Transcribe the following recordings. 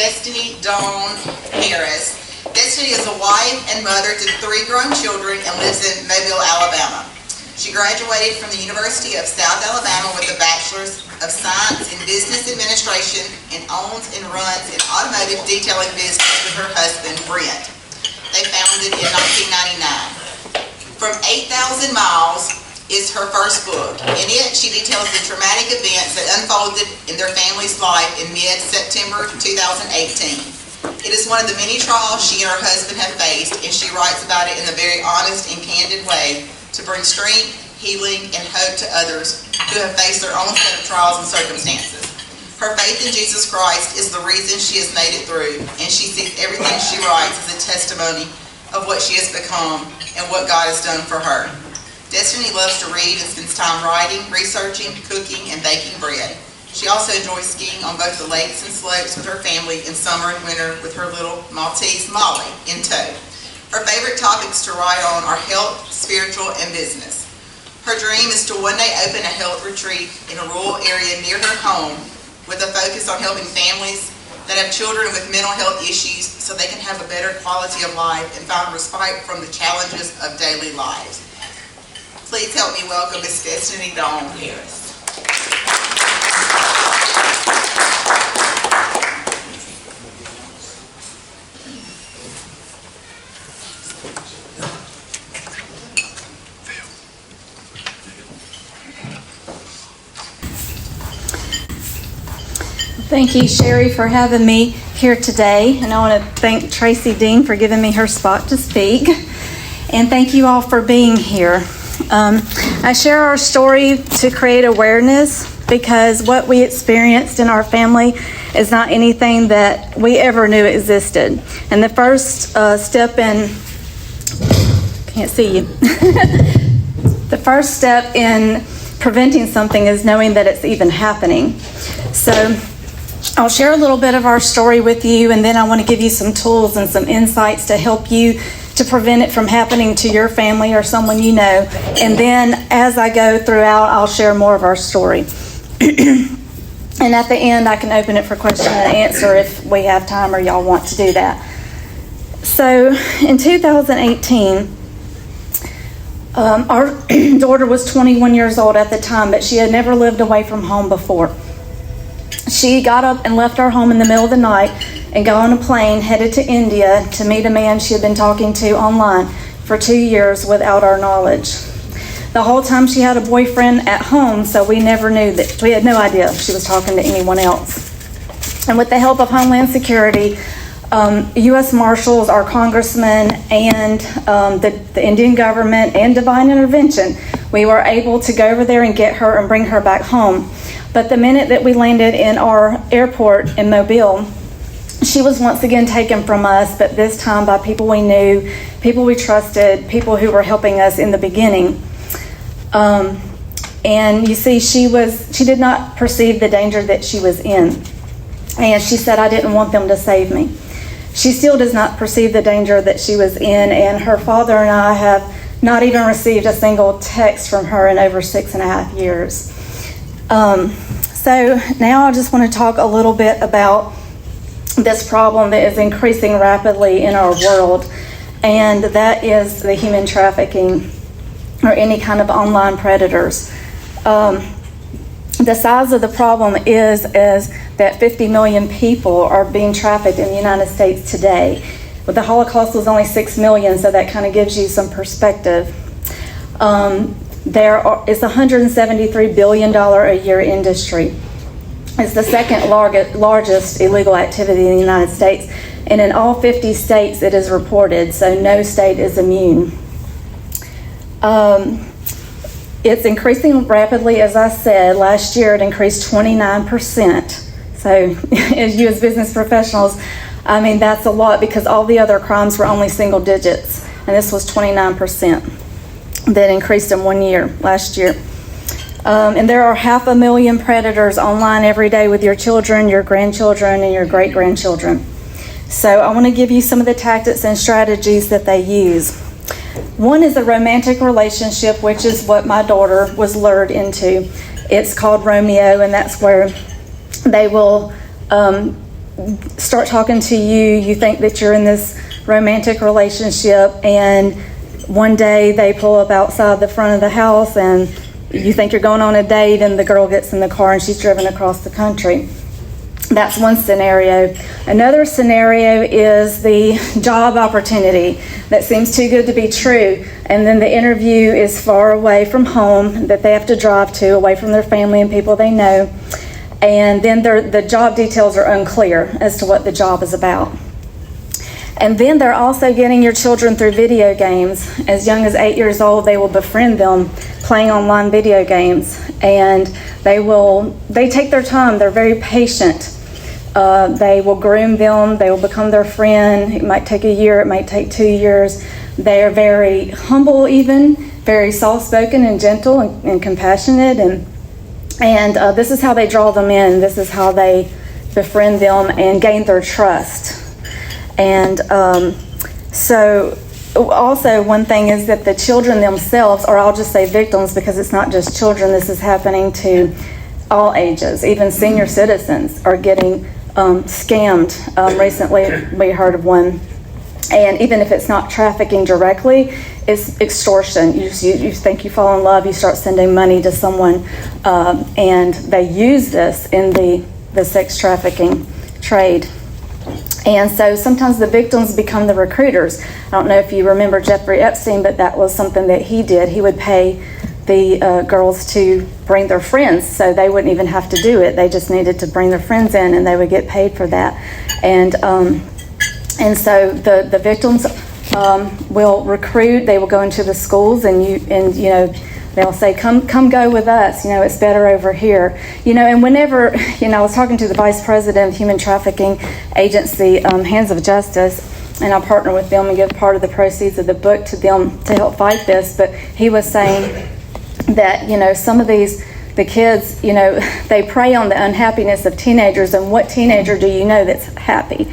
Destiny Dawn Harris. Destiny is a wife and mother to 3 grown children and lives in Mobile, Alabama. She graduated from the University of South Alabama with a Bachelor's of Science in Business Administration and owns and runs an automotive detailing business with her husband, Brent. They founded in 1999. From 8,000 Miles is her first book. In it, she details the traumatic events that unfolded in their family's life in mid-September 2018. It is one of the many trials she and her husband have faced, and she writes about it in a very honest and candid way to bring strength, healing, and hope to others who have faced their own set of trials and circumstances. Her faith in Jesus Christ is the reason she has made it through, and she sees everything she writes as a testimony of what she has become and what God has done for her. Destiny loves to read and spends time writing, researching, cooking, and baking bread. She also enjoys skiing on both the lakes and slopes with her family in summer and winter with her little Maltese, Molly, in tow. Her favorite topics to write on are health, spiritual, and business. Her dream is to one day open a health retreat in a rural area near her home with a focus on helping families that have children with mental health issues so they can have a better quality of life and find respite from the challenges of daily lives. Please help me welcome Miss Destiny Dawn Harris. Thank you, Sherry, for having me here today. And I want to thank Tracy Dean for giving me her spot to speak. And thank you all for being here. I share our story to create awareness because what we experienced in our family is not anything that we ever knew existed. And the first step in, can't see you. The first step in preventing something is knowing that it's even happening. So I'll share a little bit of our story with you, and then I want to give you some tools and some insights to help you to prevent it from happening to your family or someone you know. And then as I go throughout, I'll share more of our story. And at the end, I can open it for question and answer if we have time or y'all want to do that. So in 2018, our daughter was 21 years old at the time, but she had never lived away from home before. She got up and left our home in the middle of the night and got on a plane headed to India to meet a man she had been talking to online for 2 years without our knowledge. The whole time she had a boyfriend at home, so we never knew that, we had no idea she was talking to anyone else. And with the help of Homeland Security, U.S. Marshals, our congressmen, and the Indian government, and divine intervention, we were able to go over there and get her and bring her back home. But the minute that we landed in our airport in Mobile, she was once again taken from us, but this time by people we knew, people we trusted, people who were helping us in the beginning. And you see, she did not perceive the danger that she was in. And she said, I didn't want them to save me. She still does not perceive the danger that she was in, and her father and I have not even received a single text from her in over 6.5 years. So now I just want to talk a little bit about this problem that is increasing rapidly in our world, and that is the human trafficking or any kind of online predators. The size of the problem is that 50 million people are being trafficked in the United States today. But the Holocaust was only 6 million, so that kind of gives you some perspective. It's a $173 billion a year industry. It's the second largest illegal activity in the United States. And in all 50 states it is reported, so no state is immune. It's increasing rapidly, as I said. Last year it increased 29%. So as you as business professionals, I mean, that's a lot because all the other crimes were only single digits. And this was 29% that increased in 1 year, last year. And there are 500,000 predators online every day with your children, your grandchildren, and your great-grandchildren. So I want to give you some of the tactics and strategies that they use. One is a romantic relationship, which is what my daughter was lured into. It's called Romeo, and that's where they will start talking to you. You think that you're in this romantic relationship, and one day they pull up outside the front of the house and you think you're going on a date, and the girl gets in the car and she's driven across the country. That's one scenario. Another scenario is the job opportunity that seems too good to be true, and then the interview is far away from home that they have to drive to, away from their family and people they know, and then the job details are unclear as to what the job is about. And then they're also getting your children through video games. As young as 8 years old, they will befriend them playing online video games, and they take their time. They're very patient. They will groom them. They will become their friend. It might take a year. It might take 2 years. They are very humble, even very soft-spoken and gentle and compassionate. And this is how they draw them in. This is how they befriend them and gain their trust. And so also one thing is that the children themselves, or I'll just say victims because it's not just children, this is happening to all ages. Even senior citizens are getting scammed. Recently we heard of one. And even if it's not trafficking directly, it's extortion. You think you fall in love, you start sending money to someone, and they use this in the sex trafficking trade. And so sometimes the victims become the recruiters. I don't know if you remember Jeffrey Epstein, but that was something that he did. He would pay the girls to bring their friends, so they wouldn't even have to do it. They just needed to bring their friends in, and they would get paid for that. And so the victims will recruit. They will go into the schools, and they'll say, come go with us. It's better over here. And whenever, I was talking to the Vice President of Human Trafficking Agency, Hands of Justice, and I partner with them and give part of the proceeds of the book to them to help fight this. But he was saying that, some of the kids, they prey on the unhappiness of teenagers. And what teenager do you know that's happy?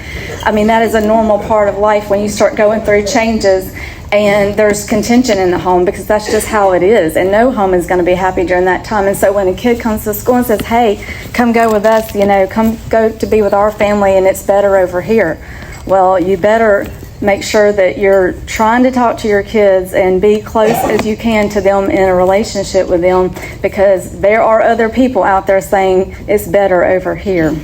I mean, that is a normal part of life when you start going through changes and there's contention in the home, because that's just how it is. And no home is going to be happy during that time. And so when a kid comes to school and says, hey, come go with us, come go to be with our family, and it's better over here. Well, you better make sure that you're trying to talk to your kids and be close as you can to them in a relationship with them, because there are other people out there saying it's better over here.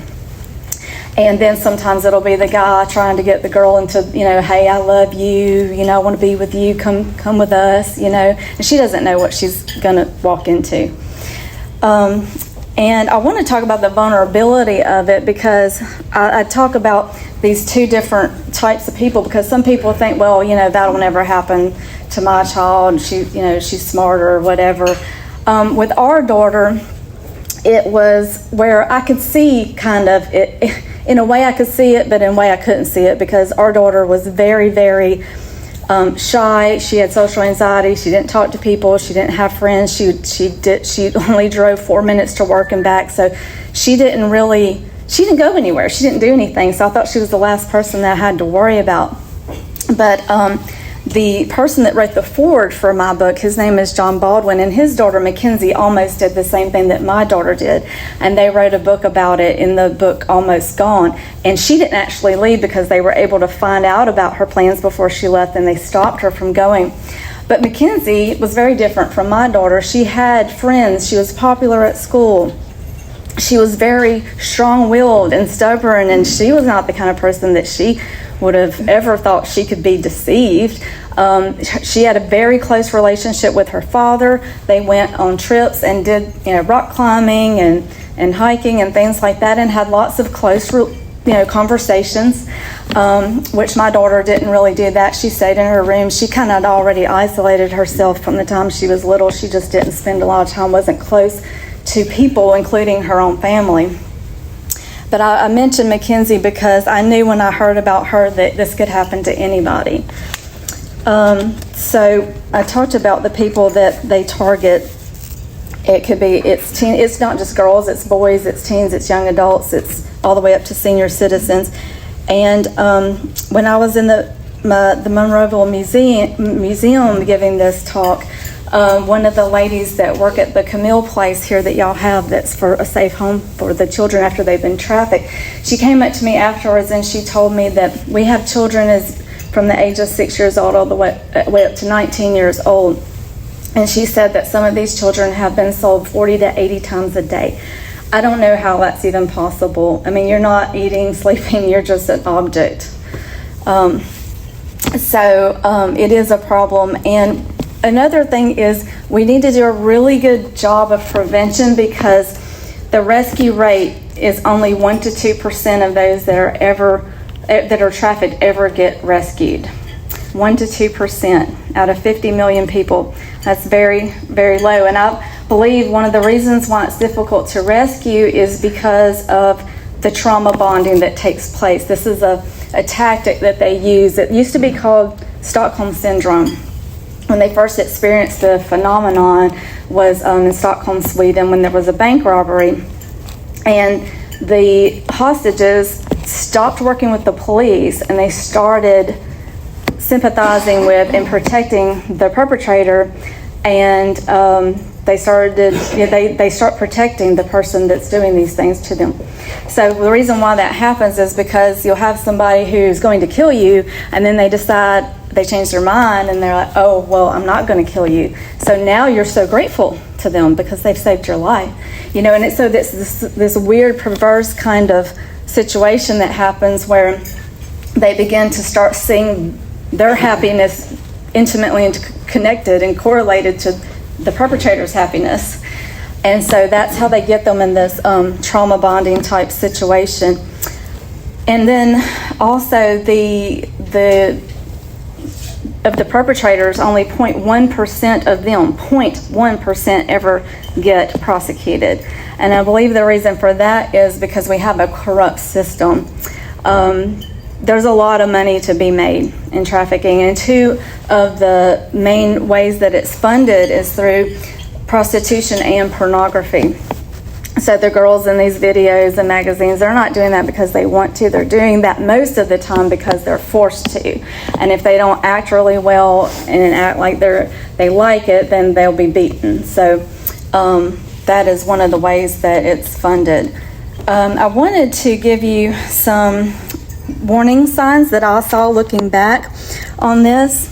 And then sometimes it'll be the guy trying to get the girl into, hey, I love you, I want to be with you, come with us, and she doesn't know what she's going to walk into. And I want to talk about the vulnerability of it, because I talk about these two different types of people, because some people think, well, that'll never happen to my child. She's smarter or whatever. With our daughter, it was where I could see kind of it. In a way I could see it, but in a way I couldn't see it, because our daughter was very, very shy. She had social anxiety. She didn't talk to people. She didn't have friends. She only drove 4 minutes to work and back. So she didn't go anywhere. She didn't do anything. So I thought she was the last person that I had to worry about. But the person that wrote the foreword for my book, his name is John Baldwin, and his daughter Mackenzie almost did the same thing that my daughter did. And they wrote a book about it in the book Almost Gone. And she didn't actually leave because they were able to find out about her plans before she left, and they stopped her from going. But Mackenzie was very different from my daughter. She had friends. She was popular at school. She was very strong-willed and stubborn, and she was not the kind of person that she would have ever thought she could be deceived. She had a very close relationship with her father. They went on trips and did rock climbing and hiking and things like that, and had lots of close conversations, which my daughter didn't really do that. She stayed in her room. She kind of already isolated herself from the time she was little. She just didn't spend a lot of time, wasn't close to people, including her own family. But I mentioned Mackenzie because I knew when I heard about her that this could happen to anybody. So I talked about the people that they target. It's not just girls, it's boys, it's teens, it's young adults, it's all the way up to senior citizens. And when I was in the Monroeville Museum giving this talk, one of the ladies that work at the Camille place here that y'all have that's for a safe home for the children after they've been trafficked, she came up to me afterwards and she told me that we have children as from the age of 6 years old all the way up to 19 years old. And she said that some of these children have been sold 40 to 80 times a day. I don't know how that's even possible. I mean, you're not eating, sleeping, you're just an object. It is a problem. And another thing is we need to do a really good job of prevention, because the rescue rate is only 1 to 2% of those that are trafficked ever get rescued. 1 to 2% out of 50 million people. That's very, very low. And I believe one of the reasons why it's difficult to rescue is because of the trauma bonding that takes place. This is a tactic that they use. It used to be called Stockholm Syndrome. When they first experienced the phenomenon was in Stockholm, Sweden, when there was a bank robbery. And the hostages stopped working with the police and they started sympathizing with and protecting the perpetrator, and they start protecting the person that's doing these things to them. So the reason why that happens is because you'll have somebody who's going to kill you, and then they change their mind and they're like, oh, well, I'm not going to kill you. So now you're so grateful to them because they've saved your life, and it's so this weird perverse kind of situation that happens where they begin to start seeing their happiness intimately connected and correlated to the perpetrator's happiness. And so that's how they get them in this trauma bonding type situation. And then also of the perpetrators, only 0.1% of them, 0.1% ever get prosecuted. And I believe the reason for that is because we have a corrupt system. There's a lot of money to be made in trafficking, and two of the main ways that it's funded is through prostitution and pornography. So the girls in these videos and magazines, they're not doing that because they want to. They're doing that most of the time because they're forced to. And if they don't act really well and act like they like it, then they'll be beaten. So that is one of the ways that it's funded. I wanted to give you some warning signs that I saw looking back on this,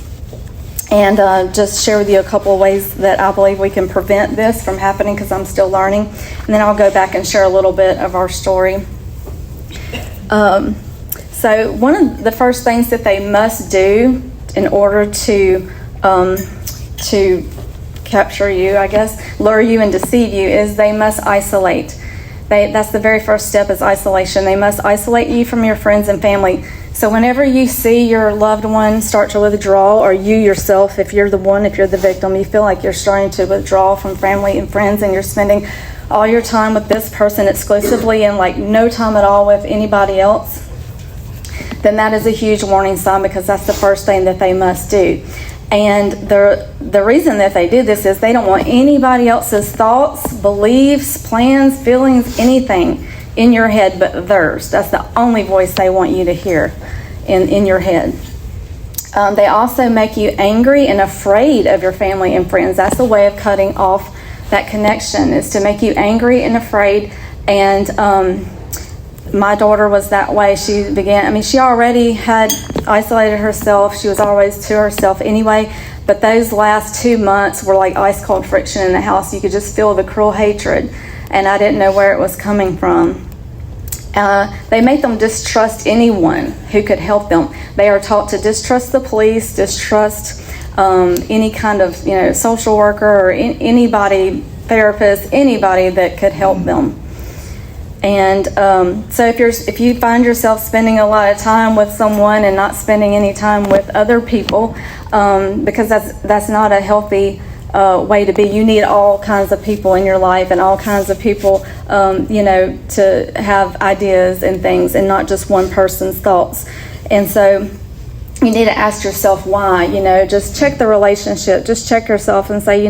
and just share with you a couple of ways that I believe we can prevent this from happening, because I'm still learning. And then I'll go back and share a little bit of our story. So one of the first things that they must do in order to capture you, I guess, lure you and deceive you, is they must isolate. That's the very first step, is isolation. They must isolate you from your friends and family. So whenever you see your loved one start to withdraw, or you yourself, if you're the victim, you feel like you're starting to withdraw from family and friends, and you're spending all your time with this person exclusively and like no time at all with anybody else, then that is a huge warning sign, because that's the first thing that they must do. And the reason that they do this is they don't want anybody else's thoughts, beliefs, plans, feelings, anything in your head but theirs. That's the only voice they want you to hear in your head. They also make you angry and afraid of your family and friends. That's a way of cutting off that connection, is to make you angry and afraid. And my daughter was that way. She already had isolated herself. She was always to herself anyway. But those last 2 months were like ice cold friction in the house. You could just feel the cruel hatred, and I didn't know where it was coming from. They make them distrust anyone who could help them. They are taught to distrust the police, distrust any kind of social worker or anybody, therapist, anybody that could help them. And so if you find yourself spending a lot of time with someone and not spending any time with other people, because that's not a healthy way to be. You need all kinds of people in your life, and all kinds of people, to have ideas and things, and not just one person's thoughts. And so you need to ask yourself why. Just check the relationship. Just check yourself and say,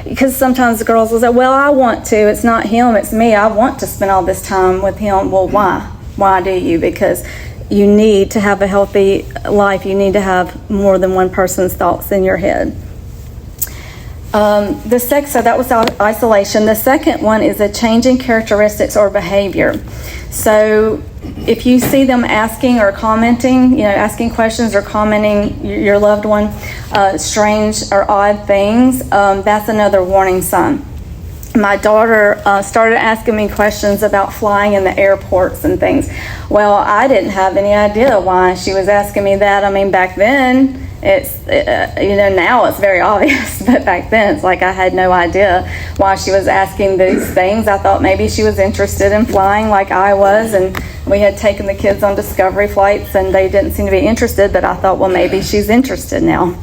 because sometimes the girls will say, well, I want to. It's not him, it's me. I want to spend all this time with him. Well, why? Why do you? Because you need to have a healthy life. You need to have more than one person's thoughts in your head. So that was isolation. The second one is a change in characteristics or behavior. So if you see them asking or commenting, asking questions or commenting your loved one, strange or odd things, that's another warning sign. My daughter started asking me questions about flying in the airports and things. Well, I didn't have any idea why she was asking me that. I mean, back then, now it's very obvious, but back then it's like I had no idea why she was asking these things. I thought maybe she was interested in flying like I was, and we had taken the kids on discovery flights and they didn't seem to be interested, but I thought, well, maybe she's interested now.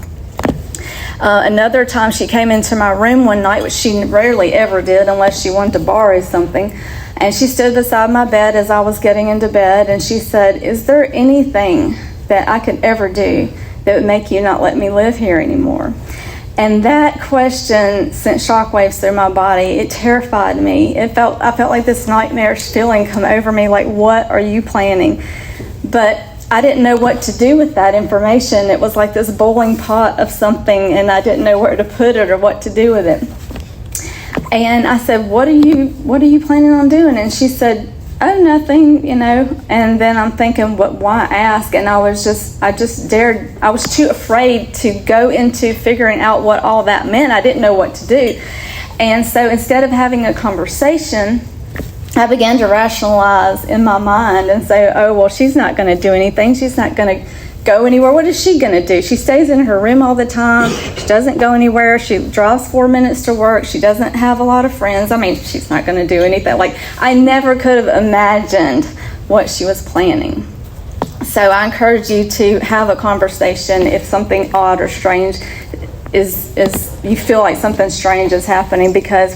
Another time she came into my room one night, which she rarely ever did unless she wanted to borrow something, and she stood beside my bed as I was getting into bed, and she said, "Is there anything that I could ever do that would make you not let me live here anymore?" And that question sent shockwaves through my body. It terrified me. I felt like this nightmarish feeling come over me, like, what are you planning? But I didn't know what to do with that information. It was like this boiling pot of something, and I didn't know where to put it or what to do with it. And I said, what are you planning on doing? And she said, "Oh, nothing, And then I'm thinking, why ask? And I was too afraid to go into figuring out what all that meant. I didn't know what to do. And so instead of having a conversation, I began to rationalize in my mind and say, oh, well, she's not going to do anything. She's not going to go anywhere. What is she going to do? She stays in her room all the time. She doesn't go anywhere. She drives 4 minutes to work. She doesn't have a lot of friends. I mean, she's not going to do anything. Like, I never could have imagined what she was planning. So I encourage you to have a conversation if something odd or strange is you feel like something strange is happening, because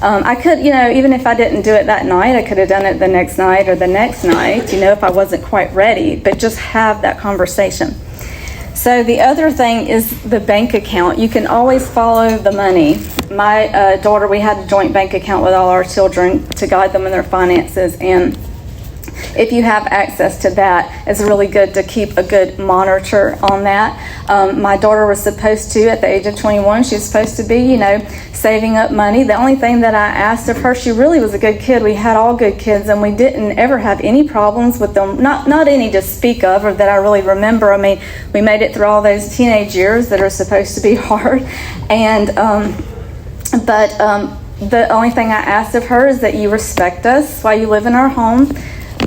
I could, even if I didn't do it that night, I could have done it the next night or the next night, if I wasn't quite ready, but just have that conversation. So the other thing is the bank account. You can always follow the money. My daughter, we had a joint bank account with all our children to guide them in their finances, and if you have access to that, it's really good to keep a good monitor on that. My daughter was supposed to, at the age of 21, she was supposed to be, saving up money. The only thing that I asked of her, she really was a good kid. We had all good kids, and we didn't ever have any problems with them. Not any to speak of, or that I really remember. I mean, we made it through all those teenage years that are supposed to be hard. And the only thing I asked of her is that you respect us while you live in our home,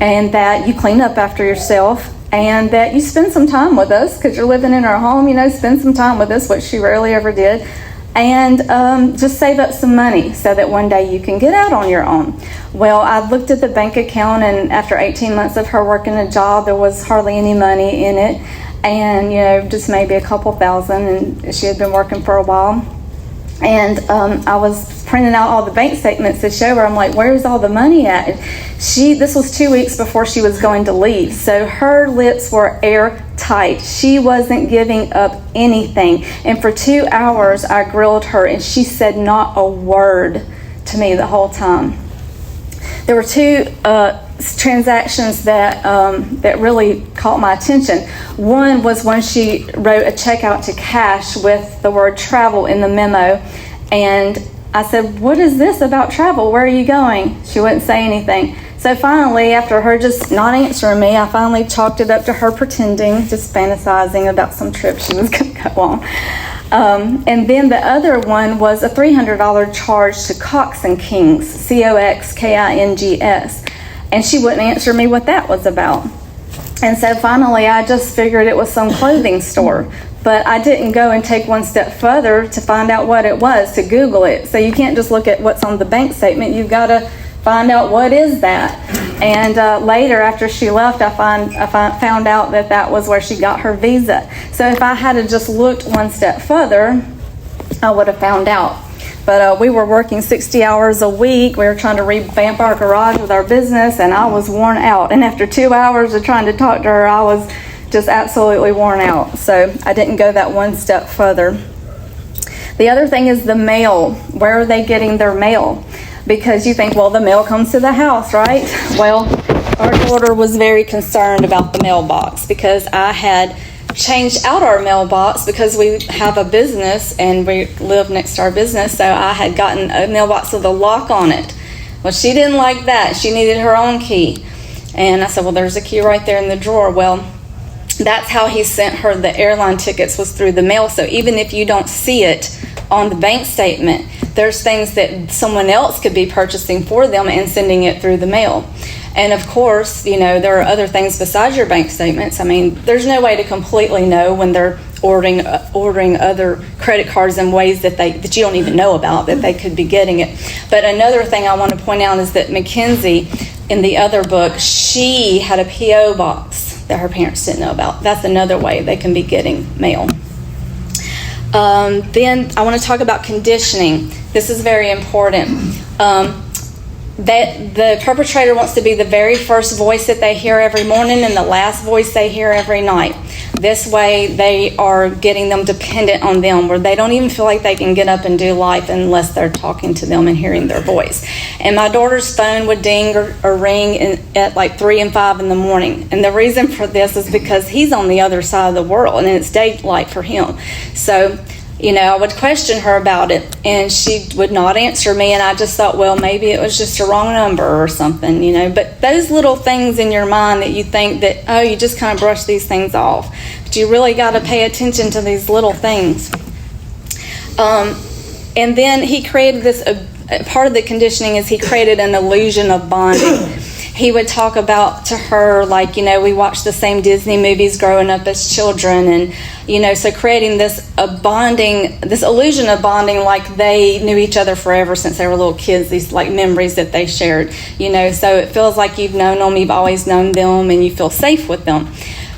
and that you clean up after yourself, and that you spend some time with us because you're living in our home. Spend some time with us, which she rarely ever did. And just save up some money so that one day you can get out on your own. Well, I looked at the bank account, and after 18 months of her working a job, there was hardly any money in it. And, just maybe a couple thousand, and she had been working for a while. And I was printing out all the bank statements to show her. I'm like, where's all the money at? This was 2 weeks before she was going to leave. So her lips were airtight. She wasn't giving up anything. And for 2 hours, I grilled her, and she said not a word to me the whole time. There were two transactions that really caught my attention. One was when she wrote a check out to cash with the word travel in the memo, and I said, what is this about travel? Where are you going? She wouldn't say anything. So finally, after her just not answering me, I finally chalked it up to her pretending, just fantasizing about some trip she was going to go on. And then the other one was a $300 charge to Cox and Kings, COXKINGS. And she wouldn't answer me what that was about. And so finally, I just figured it was some clothing store. But I didn't go and take one step further to find out what it was, to Google it. So you can't just look at what's on the bank statement. You've got to find out what is that. And later, after she left, I found out that was where she got her visa. So if I had just looked one step further, I would have found out. But we were working 60 hours a week. We were trying to revamp our garage with our business, and I was worn out. And after 2 hours of trying to talk to her, I was just absolutely worn out. So I didn't go that one step further. The other thing is the mail. Where are they getting their mail? Because you think, well, the mail comes to the house, right? Well, our daughter was very concerned about the mailbox because I had changed out our mailbox because we have a business and we live next to our business, so I had gotten a mailbox with a lock on it. Well, she didn't like that. She needed her own key. And I said, well, there's a key right there in the drawer. Well, that's how he sent her the airline tickets, was through the mail. So even if you don't see it on the bank statement, there's things that someone else could be purchasing for them and sending it through the mail. And of course, there are other things besides your bank statements. I mean, there's no way to completely know when they're ordering other credit cards in ways that you don't even know about, that they could be getting it. But another thing I want to point out is that Mackenzie, in the other book, she had a P.O. box that her parents didn't know about. That's another way they can be getting mail. Then I want to talk about conditioning. This is very important. That the perpetrator wants to be the very first voice that they hear every morning and the last voice they hear every night. This way they are getting them dependent on them, where they don't even feel like they can get up and do life unless they're talking to them and hearing their voice. And my daughter's phone would ding or ring at like 3 and 5 in the morning. And the reason for this is because he's on the other side of the world and it's daylight for him. So I would question her about it, and she would not answer me, and I just thought, well, maybe it was just a wrong number or something, But those little things in your mind that you think that, you just kind of brush these things off. But you really got to pay attention to these little things. And then he created this, part of the conditioning is he created an illusion of bonding. He would talk about to her, like, we watched the same Disney movies growing up as children, and, so creating this illusion of bonding, like they knew each other forever since they were little kids, these like memories that they shared, so it feels like you've known them, you've always known them, and you feel safe with them.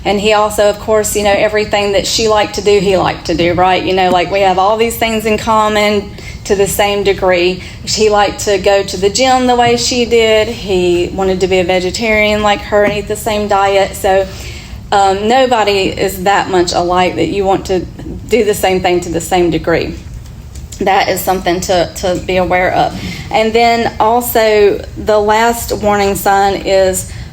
And he also, of course, everything that she liked to do, he liked to do, right? Like we have all these things in common to the same degree. He liked to go to the gym the way she did. He wanted to be a vegetarian like her and eat the same diet. So nobody is that much alike that you want to do the same thing to the same degree. That is something to be aware of. And then also the last warning sign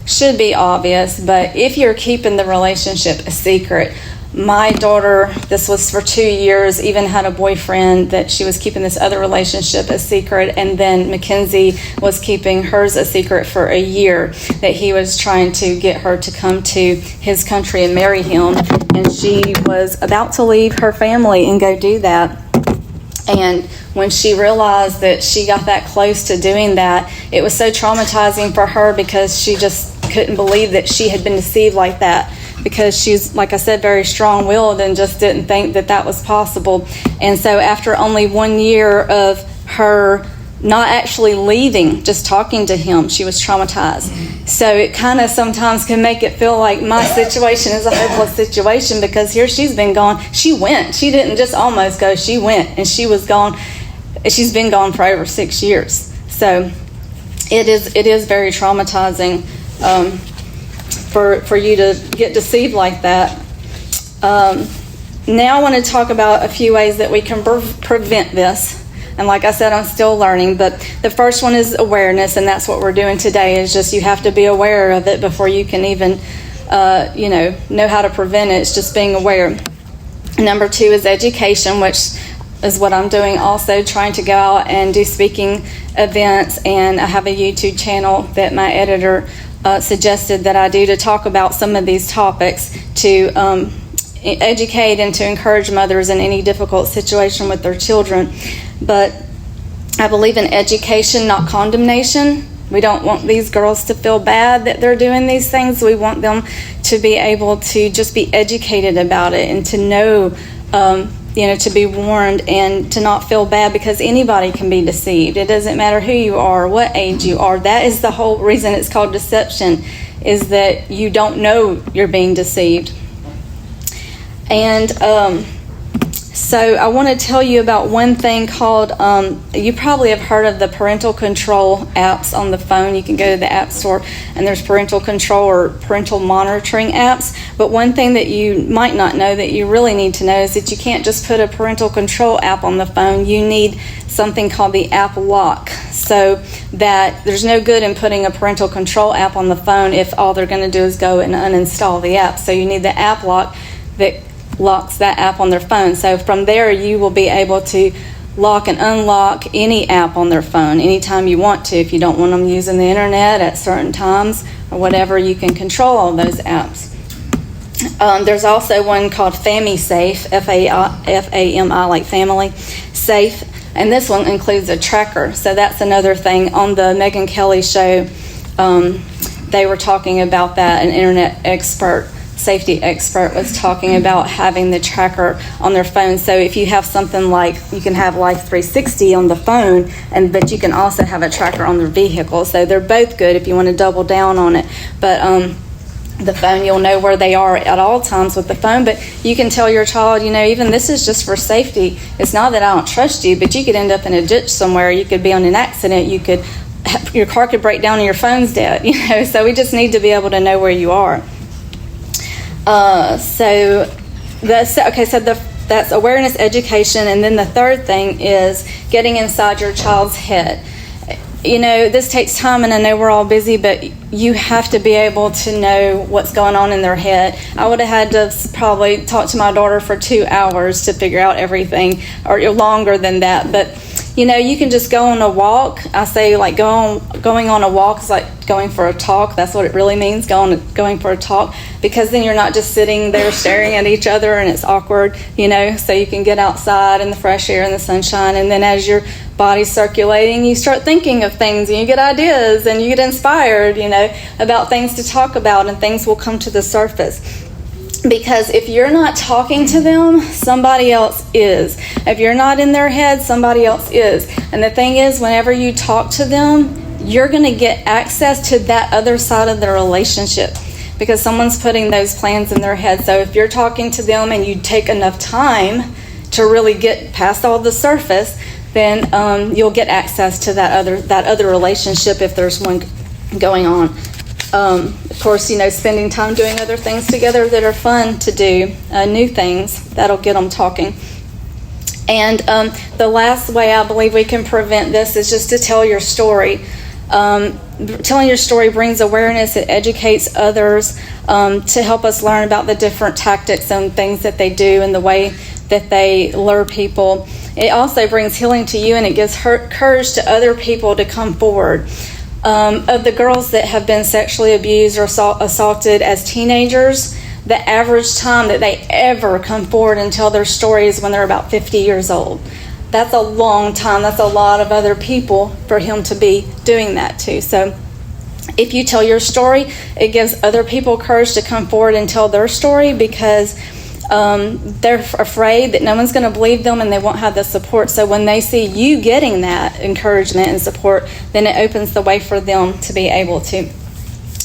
should be obvious, but if you're keeping the relationship a secret. My daughter, this was for 2 years, even had a boyfriend that she was keeping this other relationship a secret, and then Mackenzie was keeping hers a secret for a year, that he was trying to get her to come to his country and marry him, and she was about to leave her family and go do that. And when she realized that she got that close to doing that, it was so traumatizing for her because she just couldn't believe that she had been deceived like that, because she's, like I said, very strong-willed and just didn't think that was possible. And so after only 1 year of her not actually leaving, just talking to him, she was traumatized. So it kind of sometimes can make it feel like my situation is a hopeless situation, because here she's been gone. She went. She didn't just almost go. She went, and she was gone. She's been gone for over 6 years. So it is very traumatizing for you to get deceived like that. Now I want to talk about a few ways that we can prevent this. And like I said, I'm still learning, but the first one is awareness, and that's what we're doing today, is just you have to be aware of it before you can even know how to prevent it. It's just being aware. Number 2 is education, which is what I'm doing also, trying to go out and do speaking events, and I have a YouTube channel that my editor suggested that I do to talk about some of these topics, to educate and to encourage mothers in any difficult situation with their children. But I believe in education, not condemnation. We don't want these girls to feel bad that they're doing these things. We want them to be able to just be educated about it and to know, to be warned and to not feel bad, because anybody can be deceived. It doesn't matter who you are, what age you are. That is the whole reason it's called deception, is that you don't know you're being deceived. And so I want to tell you about one thing called, you probably have heard of the parental control apps on the phone. You can go to the App Store and there's parental control or parental monitoring apps. But one thing that you might not know that you really need to know is that you can't just put a parental control app on the phone. You need something called the app lock, so that there's no good in putting a parental control app on the phone if all they're going to do is go and uninstall the app. So you need the app lock that locks that app on their phone. So from there, you will be able to lock and unlock any app on their phone anytime you want to. If you don't want them using the internet at certain times or whatever, you can control all those apps. There's also one called Family Safe, F-A-M-I, like family, safe. And this one includes a tracker. So that's another thing. On the Megyn Kelly show, they were talking about that. An internet expert, safety expert, was talking about having the tracker on their phone. So if you have something like, you can have Life 360 on the phone, but you can also have a tracker on their vehicle. So they're both good if you want to double down on it. But the phone, you'll know where they are at all times with the phone, but you can tell your child, even this is just for safety. It's not that I don't trust you, but you could end up in a ditch somewhere. You could be on an accident. Your car could break down and your phone's dead, so we just need to be able to know where you are. That's awareness, education, and then the third thing is getting inside your child's head. This takes time, and I know we're all busy, but you have to be able to know what's going on in their head. I would have had to probably talk to my daughter for 2 hours to figure out everything, or longer than that. But, you can just go on a walk. I say, like, going on a walk is like going for a talk. That's what it really means, going for a talk, because then you're not just sitting there staring at each other and it's awkward, so you can get outside in the fresh air and the sunshine, and then as your body's circulating, you start thinking of things and you get ideas and you get inspired, about things to talk about, and things will come to the surface. Because if you're not talking to them, somebody else is. If you're not in their head, somebody else is. And the thing is, whenever you talk to them, you're going to get access to that other side of the relationship, because someone's putting those plans in their head. So if you're talking to them and you take enough time to really get past all the surface, then you'll get access to that other relationship if there's one going on. Of course, spending time doing other things together that are fun to do, new things, that'll get them talking. And the last way I believe we can prevent this is just to tell your story. Telling your story brings awareness. It educates others to help us learn about the different tactics and things that they do and the way that they lure people. It also brings healing to you, and it gives courage to other people to come forward. Of the girls that have been sexually abused or assaulted as teenagers, the average time that they ever come forward and tell their story is when they're about 50 years old. That's a long time. That's a lot of other people for him to be doing that to. So if you tell your story, it gives other people courage to come forward and tell their story, because they're afraid that no one's going to believe them and they won't have the support. So when they see you getting that encouragement and support, then it opens the way for them to be able to.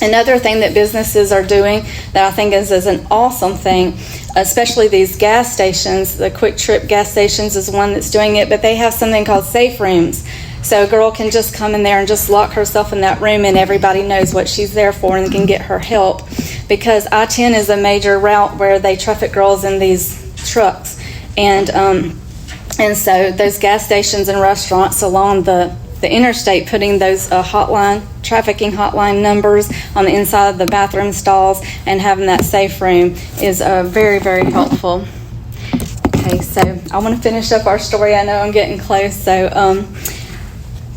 Another thing that businesses are doing that I think is an awesome thing, especially these gas stations, the Quick Trip gas stations is one that's doing it, but they have something called safe rooms. So a girl can just come in there and just lock herself in that room, and everybody knows what she's there for and can get her help. Because I-10 is a major route where they traffic girls in these trucks. And so those gas stations and restaurants along the interstate, putting those trafficking hotline numbers on the inside of the bathroom stalls and having that safe room is very, very helpful. Okay, so I want to finish up our story. I know I'm getting close. So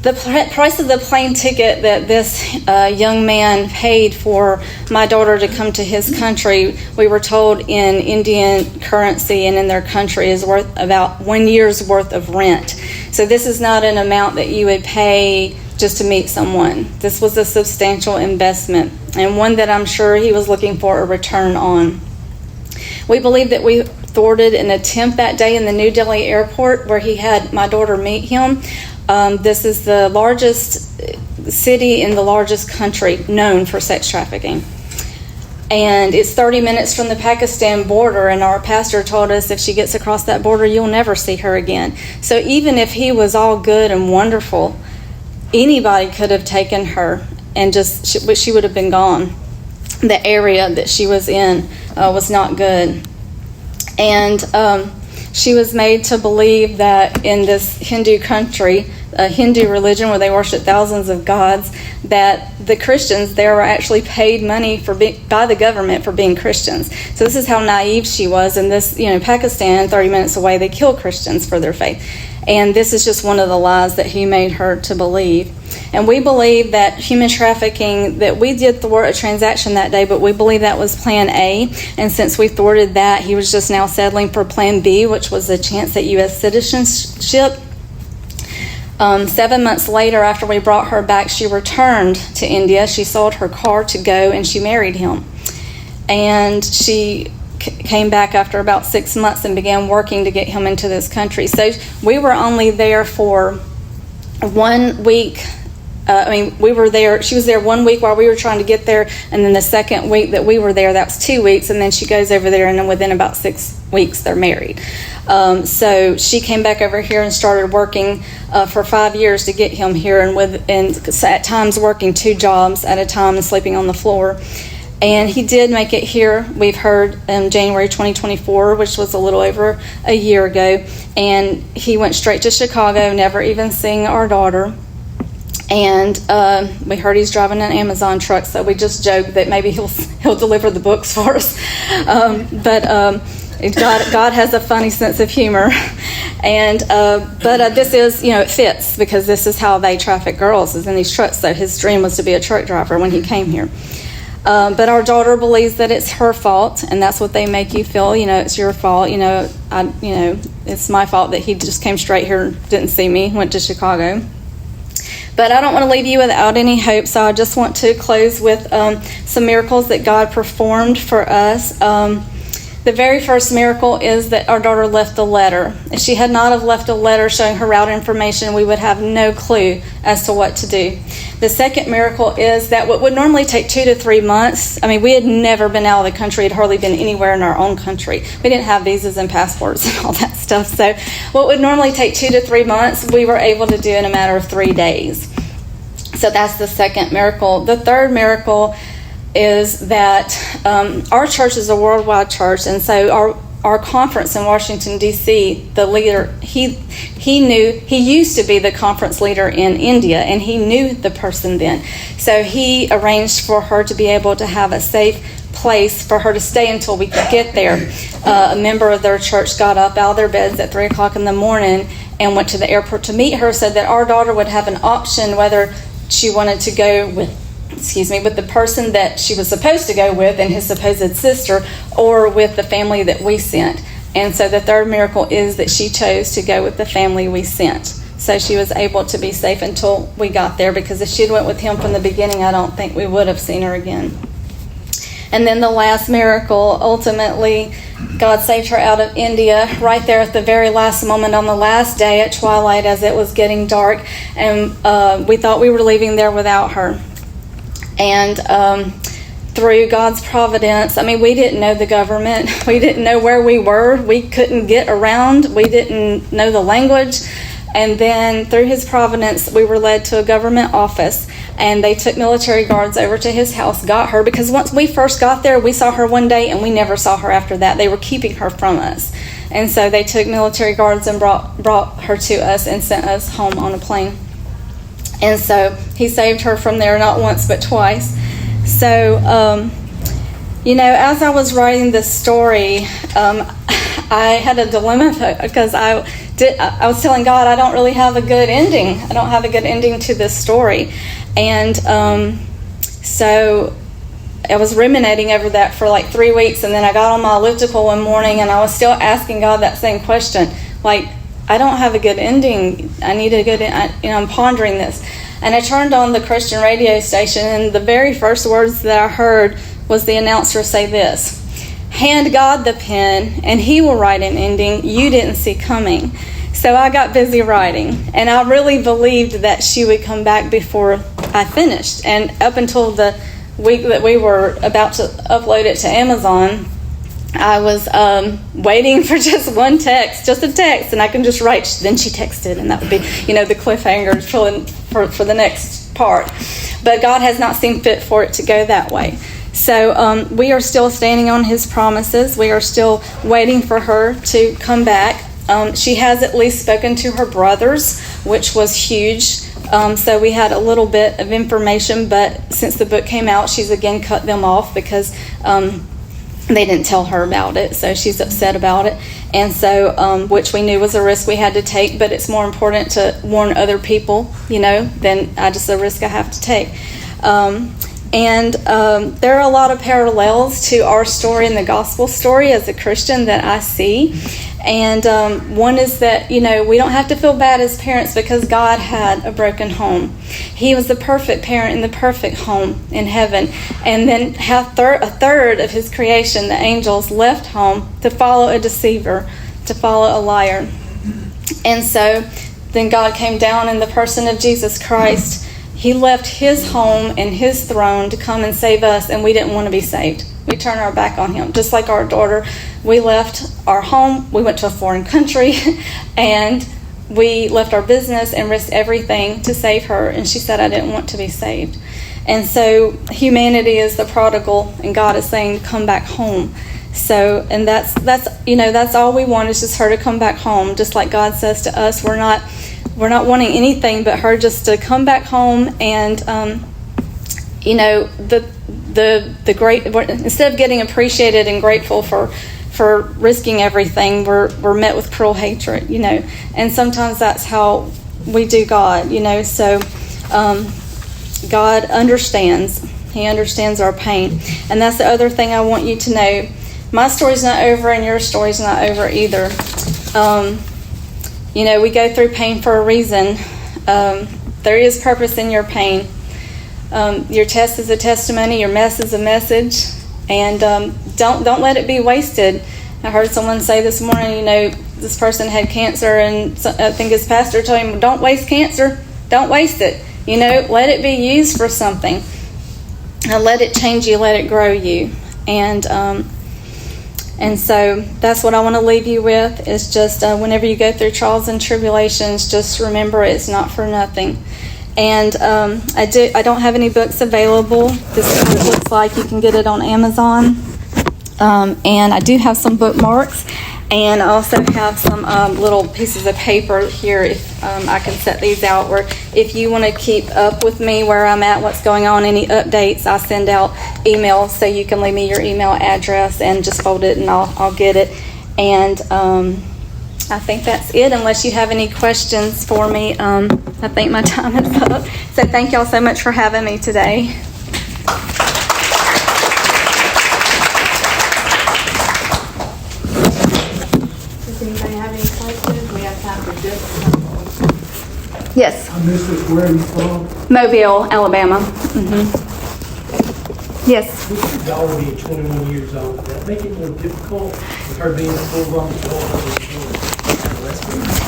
the price of the plane ticket that this young man paid for my daughter to come to his country, we were told in Indian currency and in their country, is worth about 1 year's worth of rent. So this is not an amount that you would pay just to meet someone. This was a substantial investment, and one that I'm sure he was looking for a return on. We believe that we thwarted an attempt that day in the New Delhi airport where he had my daughter meet him. This is the largest city in the largest country known for sex trafficking. And it's 30 minutes from the Pakistan border, and our pastor told us if she gets across that border, you'll never see her again. So even if he was all good and wonderful, anybody could have taken her and she would have been gone. The area that she was in was not good. And she was made to believe that in this Hindu country a Hindu religion where they worship thousands of gods, that the Christians there were actually paid money by the government for being Christians. So this is how naive she was. And this, Pakistan, 30 minutes away, they kill Christians for their faith. And this is just one of the lies that he made her to believe. And we believe that human trafficking, that we did thwart a transaction that day, but we believe that was plan A. And since we thwarted that, he was just now settling for plan B, which was a chance at U.S. citizenship. 7 months later, after we brought her back, she returned to India. She sold her car to go, and she married him. And she came back after about 6 months and began working to get him into this country. So we were only there for 1 week. We were there. She was there 1 week while we were trying to get there, and then the second week that we were there, that was 2 weeks, and then she goes over there, and then within about 6 weeks, they're married. So she came back over here and started working for 5 years to get him here, and at times working 2 jobs at a time and sleeping on the floor. And he did make it here, we've heard, in January 2024, which was a little over a year ago. And he went straight to Chicago, never even seeing our daughter. And we heard he's driving an Amazon truck, so we just joked that maybe he'll deliver the books for us. But God has a funny sense of humor. And but this is, it fits, because this is how they traffic girls, is in these trucks. So his dream was to be a truck driver when he came here. But our daughter believes that it's her fault, and that's what they make you feel. It's your fault. It's my fault that he just came straight here, didn't see me, went to Chicago. But I don't want to leave you without any hope, so I just want to close with some miracles that God performed for us. The very first miracle is that our daughter left a letter. If she had not have left a letter showing her route information, we would have no clue as to what to do. The second miracle is that what would normally take 2 to 3 months, we had never been out of the country, had hardly been anywhere in our own country. We didn't have visas and passports and all that stuff. So what would normally take 2 to 3 months, we were able to do in a matter of 3 days. So that's the second miracle. The third miracle is that our church is a worldwide church, and so our conference in Washington, D.C., the leader, he used to be the conference leader in India, and he knew the person then. So he arranged for her to be able to have a safe place for her to stay until we could get there. A member of their church got up out of their beds at 3 o'clock in the morning and went to the airport to meet her, so that our daughter would have an option whether she wanted to go with the person that she was supposed to go with and his supposed sister, or with the family that we sent. And so the third miracle is that she chose to go with the family we sent. So she was able to be safe until we got there, because if she'd went with him from the beginning, I don't think we would have seen her again. And then the last miracle, ultimately, God saved her out of India right there at the very last moment, on the last day at twilight as it was getting dark. And we thought we were leaving there without her. And through God's providence, we didn't know the government. We didn't know where we were. We couldn't get around. We didn't know the language. And then through his providence, we were led to a government office, and they took military guards over to his house, got her, because once we first got there, we saw her one day and we never saw her after that. They were keeping her from us. And so they took military guards and brought her to us and sent us home on a plane. And so he saved her from there, not once but twice. So, as I was writing this story, I had a dilemma, because I was telling God, I don't really have a good ending. I don't have a good ending to this story. And so I was ruminating over that for like 3 weeks, and then I got on my elliptical one morning, and I was still asking God that same question. I don't have a good ending. I need a good, I'm pondering this. And I turned on the Christian radio station, and the very first words that I heard was the announcer say this: "Hand God the pen, and he will write an ending you didn't see coming." So I got busy writing, and I really believed that she would come back before I finished. And up until the week that we were about to upload it to Amazon, I was waiting for just one text, just a text, and I can just write, then she texted, and that would be, the cliffhanger for the next part. But God has not seen fit for it to go that way. So we are still standing on his promises. We are still waiting for her to come back. She has at least spoken to her brothers, which was huge. So we had a little bit of information, but since the book came out, she's again cut them off because they didn't tell her about it. So she's upset about it. And so, which we knew was a risk we had to take, but it's more important to warn other people, than just a risk I have to take. And there are a lot of parallels to our story and the gospel story as a Christian that I see. And one is that, we don't have to feel bad as parents because God had a broken home. He was the perfect parent in the perfect home in heaven. And then a third of his creation, the angels, left home to follow a deceiver, to follow a liar. And so then God came down in the person of Jesus Christ. He left his home and his throne to come and save us, and we didn't want to be saved. We turned our back on him. Just like our daughter, we left our home, we went to a foreign country, and we left our business and risked everything to save her, and she said, I didn't want to be saved. And so humanity is the prodigal, and God is saying, come back home. So, and that's all we want, is just her to come back home, just like God says to us. We're not wanting anything but her just to come back home, and the great, instead of getting appreciated and grateful for risking everything, we're met with cruel hatred, and sometimes that's how we do God, so God understands. He understands our pain. And that's the other thing I want you to know. My story's not over, and your story's not over either. We go through pain for a reason. There is purpose in your pain. Your test is a testimony. Your mess is a message. And don't let it be wasted. I heard someone say this morning, this person had cancer, and I think his pastor told him, don't waste cancer. Don't waste it. Let it be used for something. Let it change you. Let it grow you. And so that's what I want to leave you with, is just whenever you go through trials and tribulations, just remember it's not for nothing. And I don't have any books available. This is what it looks like. You can get it on Amazon. And I do have some bookmarks. And I also have some little pieces of paper here. If I can set these out, where if you want to keep up with me, where I'm at, what's going on, any updates, I send out emails, so you can leave me your email address and just fold it, and I'll get it. And I think that's it, unless you have any questions for me. I think my time is up. So thank y'all so much for having me today. Yes. I missed it. Where are you from? Mobile, Alabama. Yes. With your daughter being 21 years old, does that make it more difficult with her being a full-grown adult?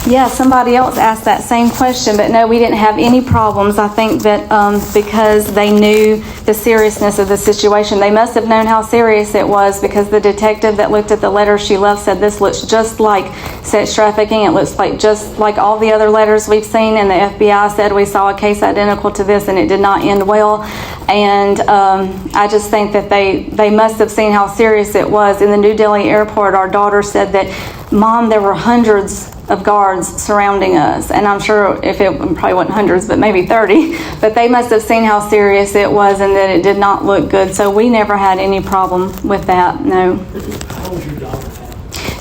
Yeah, somebody else asked that same question, but no, we didn't have any problems. I think that because they knew the seriousness of the situation, they must have known how serious it was, because the detective that looked at the letter she left said, this looks just like sex trafficking. It looks like just like all the other letters we've seen, and the FBI said we saw a case identical to this, and it did not end well. And I just think that they must have seen how serious it was. In the New Delhi airport, our daughter said that, Mom, there were hundreds of guards surrounding us, and I'm sure if it probably wasn't hundreds, but maybe 30, but they must have seen how serious it was and that it did not look good. So we never had any problem with that. No. How old is your daughter now?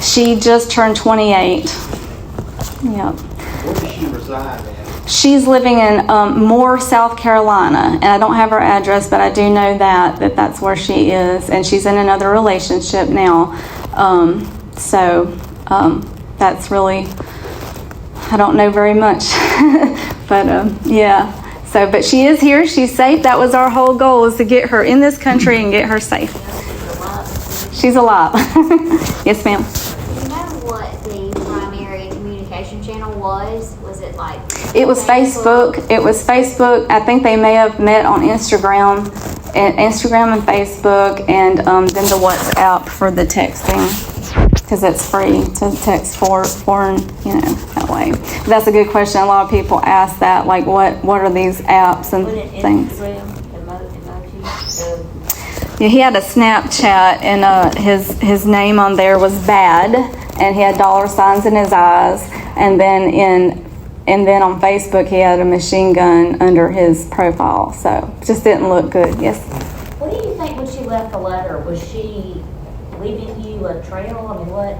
She just turned 28. Yep. Where does she reside at? She's living in Moore, South Carolina, and I don't have her address, but I do know that that's where she is, and she's in another relationship now. That's really, I don't know very much, but yeah. So, but she is here. She's safe. That was our whole goal, is to get her in this country and get her safe. She's alive. Yes, ma'am. Do you know what the primary communication channel was? Was it like? It was Facebook. It was Facebook. I think they may have met on Instagram and Facebook, and then the WhatsApp for the texting, because it's free to text foreign, that way. But that's a good question. A lot of people ask that, like, what are these apps and things? Yeah, he had a Snapchat, and his name on there was Bad, and he had dollar signs in his eyes, and then on Facebook he had a machine gun under his profile. So just didn't look good. Yes. What do you think when she left the letter? Was she leaving you a trail? I mean, what?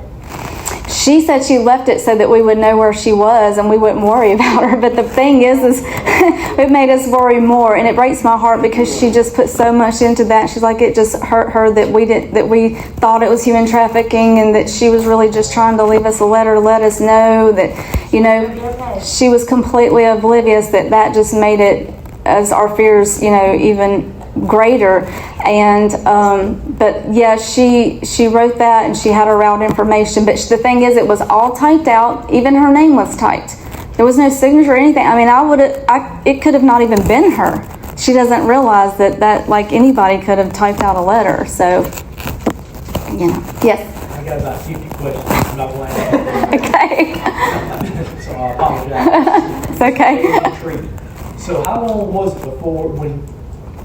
She said she left it so that we would know where she was and we wouldn't worry about her. But the thing is it made us worry more, and it breaks my heart because she just put so much into that. She's like, it just hurt her that we thought it was human trafficking, and that she was really just trying to leave us a letter to let us know that, you know, she was completely oblivious that just made it, as our fears, you know, even greater. And but yeah, she wrote that, and she had her route information, but the thing is, it was all typed out. Even her name was typed. There was no signature or anything. I mean, it could have not even been her. She doesn't realize that like anybody could have typed out a letter. So, you know. Yes. I got about 50 questions. I'm not going to ask. Okay. So I apologize. It's okay. So how long was it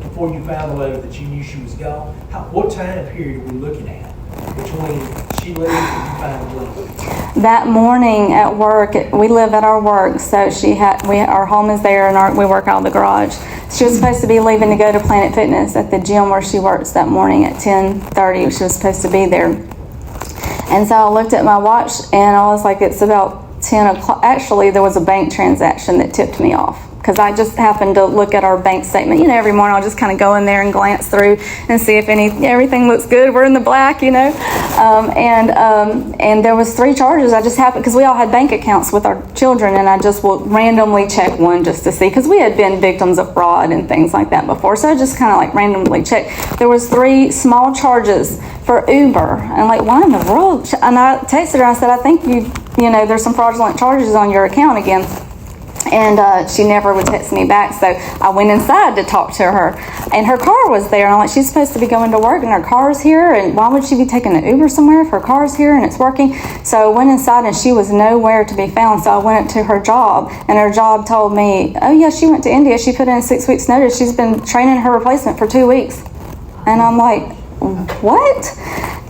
before you found the letter that you knew she was gone? What time period are we looking at between she leaves and you find the letter? That morning at work, we live at our work, so our home is there, and we work out of the garage. She was supposed to be leaving to go to Planet Fitness at the gym where she works that morning at 10:30. She was supposed to be there. And so I looked at my watch, and I was like, it's about 10 o'clock. Actually, there was a bank transaction that tipped me off, because I just happened to look at our bank statement. You know, every morning I'll just kind of go in there and glance through and see if everything looks good. We're in the black, you know. And there was 3 charges. I just happened, because we all had bank accounts with our children, and I just will randomly check one just to see, because we had been victims of fraud and things like that before. So I just kind of like randomly checked. There was 3 small charges for Uber. And I'm like, why in the world? And I texted her. I said, I think you know, there's some fraudulent charges on your account again. And she never would text me back, so I went inside to talk to her. And her car was there, and I'm like, she's supposed to be going to work, and her car's here, and why would she be taking an Uber somewhere if her car's here and it's working? So I went inside, and she was nowhere to be found, so I went to her job, and her job told me, oh yeah, she went to India, she put in 6 weeks notice, she's been training her replacement for 2 weeks. And I'm like, what?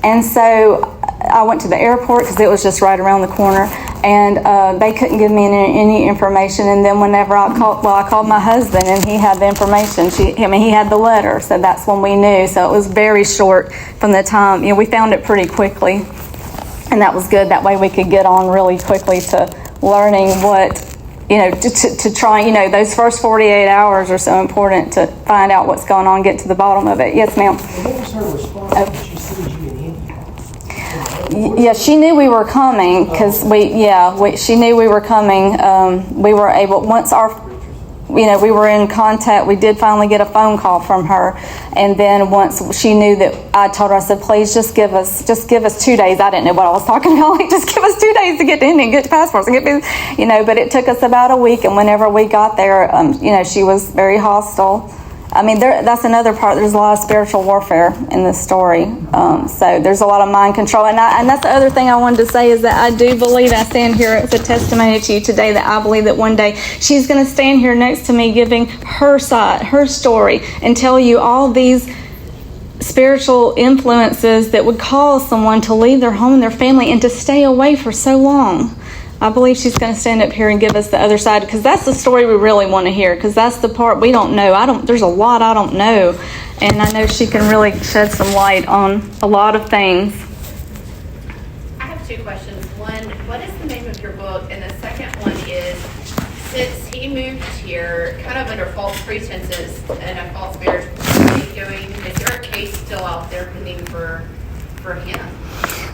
And so I went to the airport, because it was just right around the corner, and they couldn't give me any information. And then whenever I called my husband, and he had the information. He had the letter, so that's when we knew. So it was very short from the time, you know, we found it pretty quickly, and that was good. That way we could get on really quickly to learning what, you know, to try, you know, those first 48 hours are so important to find out what's going on, get to the bottom of it. Yes, ma'am. What was her response when she sees you in India? Yeah, she knew we were coming, because she knew we were coming. We were able, once we were in contact, we did finally get a phone call from her. And then once she knew that, I told her, I said, please just give us 2 days. I didn't know what I was talking about. Like, just give us 2 days to get to India and get passports and get, you know, but it took us about a week. And whenever we got there, you know, she was very hostile. I mean, that's another part. There's a lot of spiritual warfare in this story. So there's a lot of mind control. And that's the other thing I wanted to say, is that I do believe, I stand here as a testimony to you today, that I believe that one day she's going to stand here next to me giving her side, her story, and tell you all these spiritual influences that would cause someone to leave their home and their family and to stay away for so long. I believe she's going to stand up here and give us the other side, because that's the story we really want to hear, because that's the part we don't know. There's a lot I don't know, and I know she can really shed some light on a lot of things. I have 2 questions. One, what is the name of your book? And the second one is, since he moved here kind of under false pretenses and a false marriage, is there a case still out there pending for him?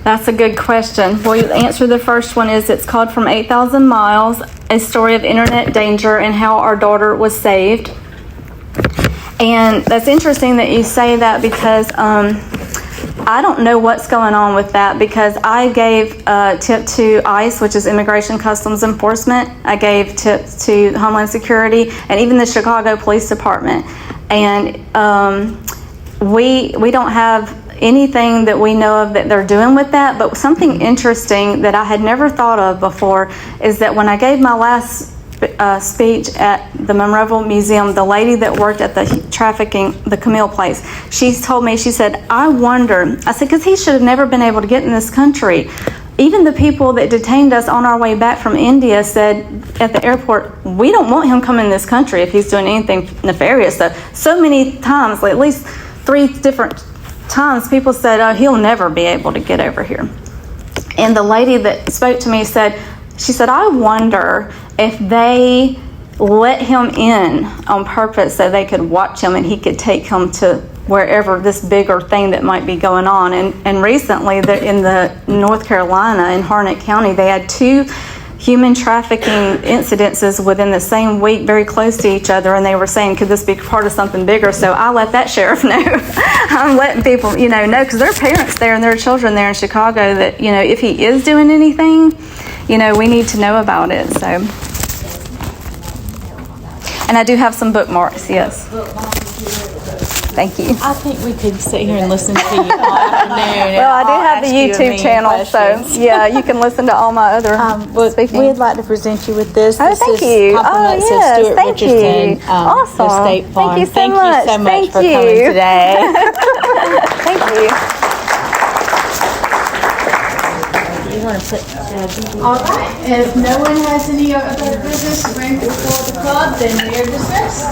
That's a good question. Well, the answer to the first one is, it's called From 8,000 Miles, a story of internet danger and how our daughter was saved. And that's interesting that you say that, because I don't know what's going on with that, because I gave tip to ICE, which is Immigration Customs Enforcement. I gave tips to Homeland Security and even the Chicago Police Department. And we don't have anything that we know of that they're doing with that. But something interesting that I had never thought of before is that when I gave my last speech at the Monroeville Museum, the lady that worked at the trafficking, the Camille place, she told me, she said, I wonder, I said, because he should have never been able to get in this country. even the people that detained us on our way back from India said at the airport, we don't want him coming in this country if he's doing anything nefarious. So many times, like at least 3 different times, people said, oh, he'll never be able to get over here. And the lady that spoke to me said, I wonder if they let him in on purpose so they could watch him and he could take him to wherever this bigger thing that might be going on. And recently in the North Carolina in Harnett County, they had 2 human trafficking incidences within the same week, very close to each other, and they were saying, could this be part of something bigger? So I let that sheriff know. I'm letting people, know, because there are parents there and there are children there in Chicago that, if he is doing anything, we need to know about it. So, and I do have some bookmarks, yes. Thank you. I think we could sit here and listen to you all afternoon. Well, I do have the YouTube channel, so yeah, you can listen to all my other speaking. We'd like to present you with this. Oh, this thank is you. compliments Oh, of yes, Stuart thank Richardson, you. Awesome. with State Farm. Thank you so Thank much. you so much Thank for you. coming today. Thank you. You want to put All right, if no one has any other business to bring before the club, then we are dismissed.